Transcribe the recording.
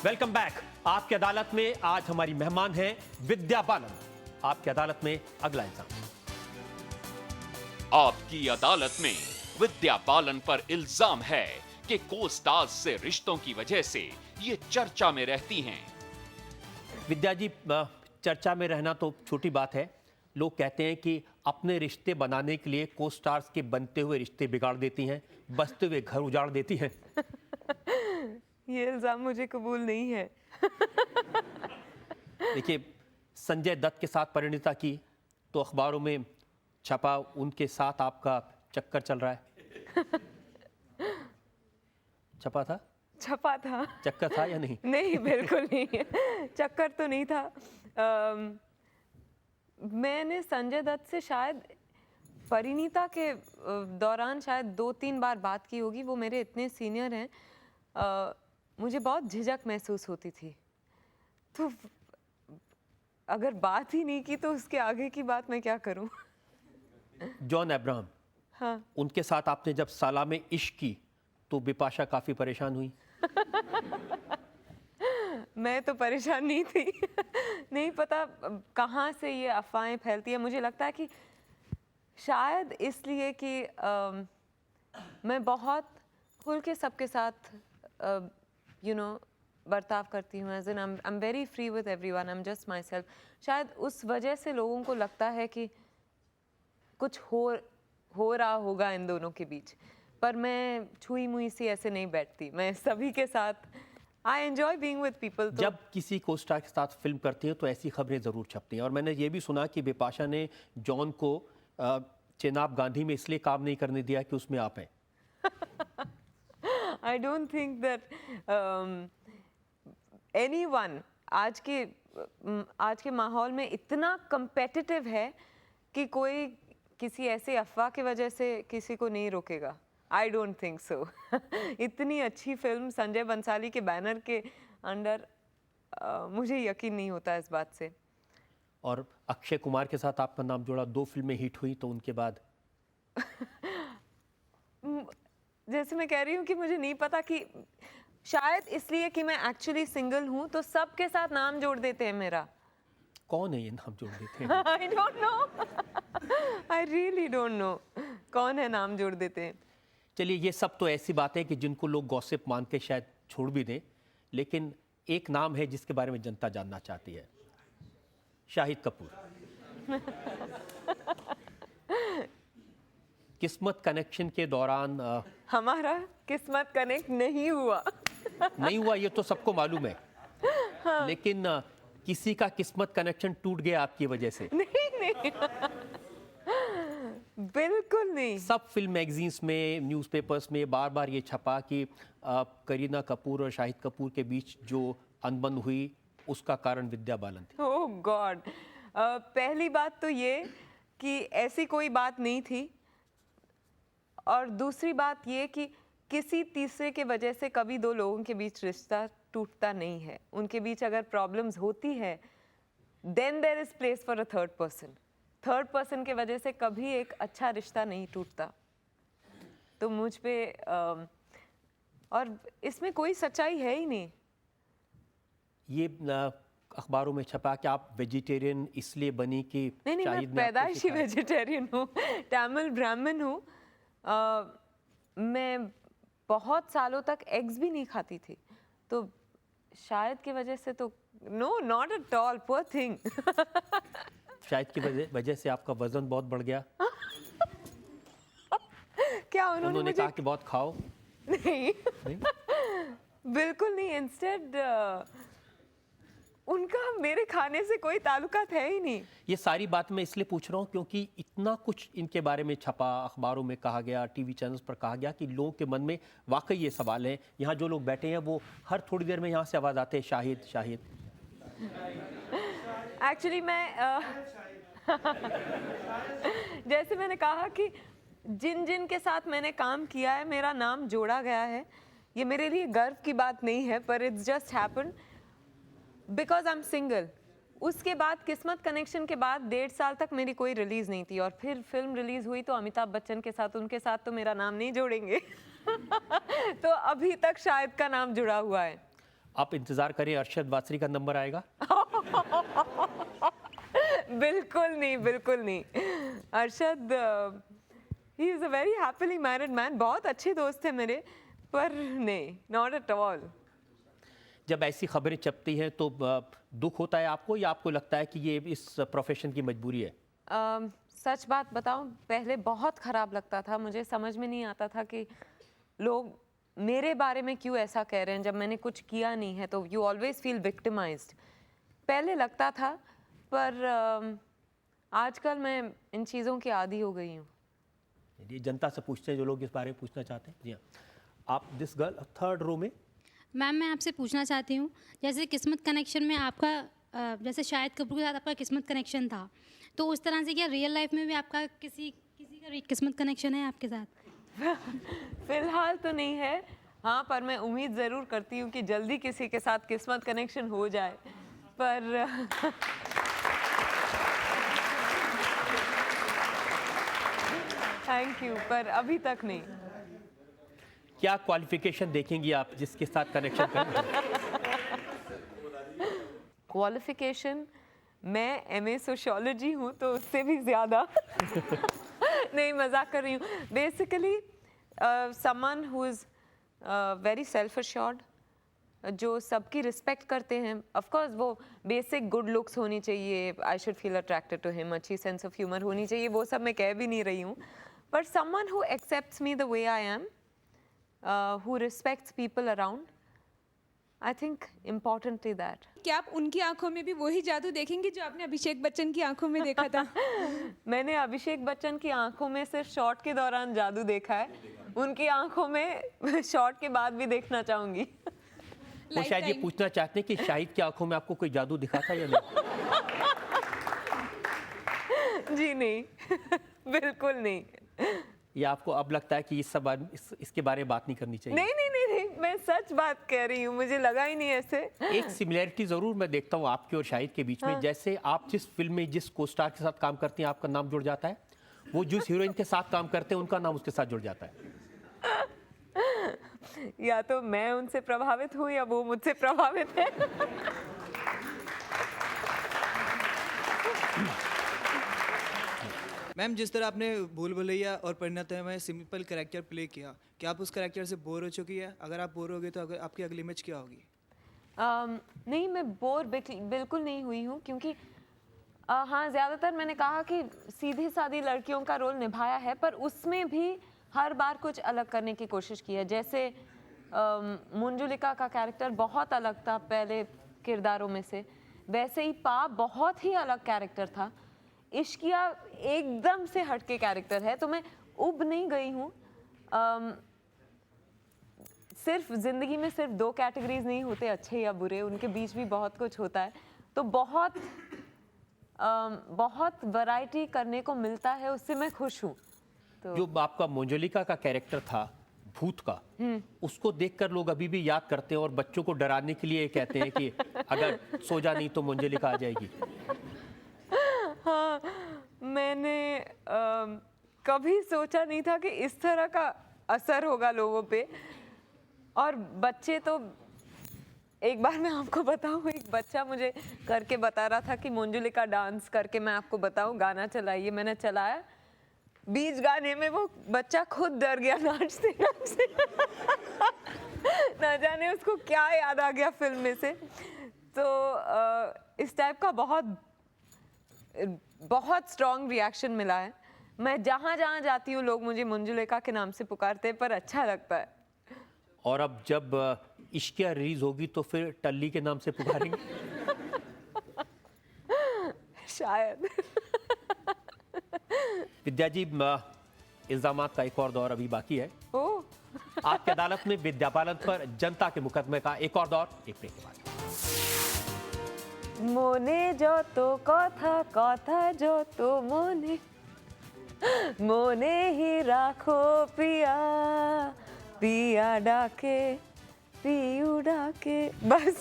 Welcome back. आपकी अदालत में आज हमारी मेहमान है विद्या बालन। आपकी अदालत में अगला इल्जाम। आपकी अदालत में विद्या बालन पर इल्जाम है कि को स्टार्स से रिश्तों की वजह से ये चर्चा में रहती हैं। विद्या जी, चर्चा में रहना तो छोटी बात है। लोग कहते हैं कि अपने रिश्ते बनाने के लिए को स्टार्स के बनते हुए रिश्ते बिगाड़ देती हैं, बसते हुए घर उजाड़ देती हैं। ये इल्जाम मुझे कबूल नहीं है। देखिए, संजय दत्त के साथ परिणीता की तो अखबारों में छपा, उनके साथ आपका चक्कर चल रहा है। छपा था? छपा था। चक्कर था या नहीं? नहीं, बिल्कुल नहीं। चक्कर तो नहीं था। मैंने संजय दत्त से शायद परिणीता के दौरान शायद 2-3 बार बात की होगी। वो मेरे इतने सीनियर हैं, मुझे बहुत झिझक महसूस होती थी। तो अगर बात ही नहीं की तो उसके आगे की बात मैं क्या करूं? जॉन अब्राहम, हाँ। उनके साथ आपने जब साला में इश्क की तो बिपाशा काफी परेशान हुई। मैं तो परेशान नहीं थी। नहीं पता कहाँ से ये अफवाहें फैलती है। मुझे लगता है कि शायद इसलिए कि मैं बहुत खुल के सबके साथ बर्ताव करती हूँ। As an I am very free with everyone, I am just myself. शायद उस वजह से लोगों को लगता है कि कुछ हो रहा होगा इन दोनों के बीच। पर मैं छुई मुई सी ऐसे नहीं बैठती। मैं सभी के साथ I enjoy being with people. जब किसी को स्टार के साथ फिल्म करती हैं तो ऐसी खबरें ज़रूर छपती हैं। और मैंने ये भी सुना कि बिपाशा ने जॉन को चेनाब गांधी में इसलिए काम नहीं करने दिया कि उसमें आप हैं। I don't think that anyone आज के माहौल में इतना competitive है कि कोई किसी ऐसे अफवाह की वजह से किसी को नहीं रोकेगा। I don't think so. इतनी अच्छी फिल्म संजय बंसाली के बैनर के अंडर मुझे यकीन नहीं होता इस बात से। और अक्षय कुमार के साथ आपका नाम जोड़ा, 2 फिल्में हिट हुई तो उनके बाद जैसे मैं कह रही हूँ कि मुझे नहीं पता कि शायद इसलिए कि मैं एक्चुअली सिंगल हूँ तो सबके साथ नाम जोड़ देते हैं मेरा। कौन है ये नाम जोड़ देते हैं? I don't know. I really don't know. कौन है नाम जोड़ देते हैं? चलिए, ये सब तो ऐसी बात है कि जिनको लोग गॉसिप मान के शायद छोड़ भी दें, लेकिन एक नाम है जिसके बारे में जनता जानना चाहती है। शाहिद कपूर। किस्मत कनेक्शन के दौरान हमारा किस्मत कनेक्ट नहीं हुआ। नहीं हुआ, ये तो सबको मालूम है। हाँ। लेकिन किसी का किस्मत कनेक्शन टूट गया आपकी वजह से। नहीं। बिल्कुल नहीं। सब फिल्म मैगजीन्स में, न्यूज़पेपर्स में बार बार ये छपा कि करीना कपूर और शाहिद कपूर के बीच जो अनबन हुई उसका कारण विद्या बालन थी। ओह गॉड। पहली बात तो ये कि ऐसी कोई बात नहीं थी, और दूसरी बात ये कि किसी तीसरे के वजह से कभी 2 लोगों के बीच रिश्ता टूटता नहीं है। उनके बीच अगर प्रॉब्लम्स होती है then there is place for a third person. Third person के वजह से कभी एक अच्छा रिश्ता नहीं टूटता। तो मुझ पे और इसमें कोई सच्चाई है ही नहीं। ये अखबारों में छपा कि आप वेजिटेरियन इसलिए बनी कि नहीं, मैं पैदाइशी वेजिटेरियन हूँ, तमिल ब्राह्मण हूँ। मैं बहुत सालों तक एग्स भी नहीं खाती थी, तो शायद की वजह से तो no, not at all, poor thing. शायद की वजह से आपका वजन बहुत बढ़ गया। क्या उन्होंने कहा कि बहुत खाओ? नहीं? बिल्कुल नहीं। इंस्टेड उनका मेरे खाने से कोई ताल्लुकात है ही नहीं। ये सारी बात मैं इसलिए पूछ रहा हूँ क्योंकि इतना कुछ इनके बारे में छपा, अखबारों में कहा गया, टीवी चैनल्स पर कहा गया कि लोगों के मन में वाकई ये सवाल है। यहाँ जो लोग बैठे हैं वो हर थोड़ी देर में यहाँ से आवाज़ आते हैं, शाहिद शाहिद। एक्चुअली मैं जैसे मैंने कहा कि जिन के साथ मैंने काम किया है, मेरा नाम जोड़ा गया है। ये मेरे लिए गर्व की बात नहीं है, पर it's just happen because I am single. उसके बाद किस्मत कनेक्शन के बाद 1.5 साल तक मेरी कोई रिलीज नहीं थी, और फिर फिल्म रिलीज हुई तो अमिताभ बच्चन के साथ, उनके साथ तो मेरा नाम नहीं जोड़ेंगे। तो अभी तक शाहिद का नाम जुड़ा हुआ है। आप इंतजार करें, अरशद वारसी का नंबर आएगा। बिल्कुल नहीं, बिल्कुल नहीं। Arshad he is a very happily married man, बहुत अच्छे दोस्त हैं मेरे, पर नहीं, नॉट एट ऑल। जब ऐसी खबरें छपती हैं तो दुख होता है आपको, या आपको लगता है कि ये इस प्रोफेशन की मजबूरी है? सच बात बताऊं, पहले बहुत ख़राब लगता था, मुझे समझ में नहीं आता था कि लोग मेरे बारे में क्यों ऐसा कह रहे हैं जब मैंने कुछ किया नहीं है। तो यू ऑलवेज फील विक्टिमाइज्ड, पहले लगता था, पर आजकल मैं इन चीज़ों की आदी हो गई हूँ। ये जनता से पूछते हैं जो लोग इस बारे में पूछना चाहते हैं। जी हाँ, आप दिस गर्ल थर्ड रो में। मैम, मैं आपसे पूछना चाहती हूँ, जैसे किस्मत कनेक्शन में आपका जैसे शाहिद कपूर के साथ आपका किस्मत कनेक्शन था, तो उस तरह से क्या रियल लाइफ में भी आपका किसी का किस्मत कनेक्शन है आपके साथ? फिलहाल तो नहीं है, हाँ, पर मैं उम्मीद ज़रूर करती हूँ कि जल्दी किसी के साथ किस्मत कनेक्शन हो जाए, पर थैंक यू, पर अभी तक नहीं। क्या क्वालिफिकेशन देखेंगी आप जिसके साथ कनेक्शन करेंगे? क्वालिफिकेशन, मैं एमए सोशियोलॉजी हूँ, तो उससे भी ज़्यादा। नहीं, मजाक कर रही हूँ। Basically someone who is very self assured, जो सबकी रिस्पेक्ट करते हैं। ऑफ कोर्स वो बेसिक गुड लुक्स होनी चाहिए, I should feel attracted to him, अच्छी सेंस ऑफ ह्यूमर होनी चाहिए, वो सब मैं कह भी नहीं रही हूँ, पर someone who accepts me the way I am, who respects people around. I think importantly that. क्या आप उनकी आंखों में भी वही जादू देखेंगे जो आपने अभिषेक बच्चन की आंखों में देखा था? मैंने अभिषेक बच्चन की आंखों में सिर्फ शॉट के दौरान जादू देखा है, उनकी आंखों में शॉट के बाद भी देखना चाहूंगी। वो शायद ये पूछना चाहते हैं कि शाहिद की आंखों में आपको कोई जादू दिखा था या नहीं? जी नहीं, बिल्कुल नहीं। या आपको अब लगता है कि इसके बारे में बात नहीं करनी चाहिए? नहीं नहीं नहीं नहीं, मैं सच बात कह रही हूँ, मुझे लगा ही नहीं ऐसे। एक सिमिलैरिटी जरूर मैं देखता हूँ आपके और शाहिद के बीच में। हाँ। जैसे आप जिस फिल्म में जिस को स्टार के साथ काम करते हैं आपका नाम जुड़ जाता है, वो जिस हीरोइन के साथ काम करते हैं उनका नाम उसके साथ जुड़ जाता है। या तो मैं उनसे प्रभावित हूँ या वो मुझसे प्रभावित है। मैम, जिस तरह आपने भूल भुलैया और परिणय में सिंपल कैरेक्टर प्ले किया, क्या आप उस कैरेक्टर से बोर हो चुकी है? अगर आप बोर हो गए तो आपकी अगली इमेज क्या होगी? नहीं, मैं बोर बिल्कुल नहीं हुई हूँ, क्योंकि हाँ, ज़्यादातर मैंने कहा कि सीधी सादी लड़कियों का रोल निभाया है, पर उसमें भी हर बार कुछ अलग करने की कोशिश की है। जैसे मंजुलिका का कैरेक्टर बहुत अलग था पहले किरदारों में से, वैसे ही पा बहुत ही अलग कैरेक्टर था। इश्किया एकदम से हटके कैरेक्टर है, तो मैं उब नहीं गई हूँ। सिर्फ ज़िंदगी में सिर्फ दो कैटेगरीज नहीं होते, अच्छे या बुरे, उनके बीच भी बहुत कुछ होता है, तो बहुत वैरायटी करने को मिलता है, उससे मैं खुश हूँ। तो जो आपका मंजुलिका का कैरेक्टर था भूत का, उसको देखकर लोग अभी भी याद करते हैं और बच्चों को डराने के लिए कहते हैं कि अगर सो जा नहीं तो मंजुलिका आ जाएगी। हाँ, मैंने कभी सोचा नहीं था कि इस तरह का असर होगा लोगों पे। और बच्चे तो, एक बार मैं आपको बताऊं, एक बच्चा मुझे करके बता रहा था कि मंजुलिका डांस करके मैं आपको बताऊं, गाना चलाइए। मैंने चलाया, बीच गाने में वो बच्चा खुद डर गया नाचते नाचते। ना जाने उसको क्या याद आ गया फिल्म में से। तो इस टाइप का बहुत स्ट्रॉन्ग रिएक्शन मिला है। मैं जहाँ जहाँ जाती हूँ लोग मुझे मंजुलिका के नाम से पुकारते हैं, पर अच्छा लगता है। और अब जब इश्किया रिलीज होगी तो फिर टल्ली के नाम से पुकारेंगे? शायद। विद्या जी, इल्जामात का एक और दौर अभी बाकी है। ओह, आपकी अदालत में विद्या बालन पर जनता के मुकदमे का एक और दौर, एक ब्रेक के बाद। মনে যত কথা কথা যত মনে মনে হি রাখো পিয়া পিয়া ডাকে পিউ ডাকে, बस।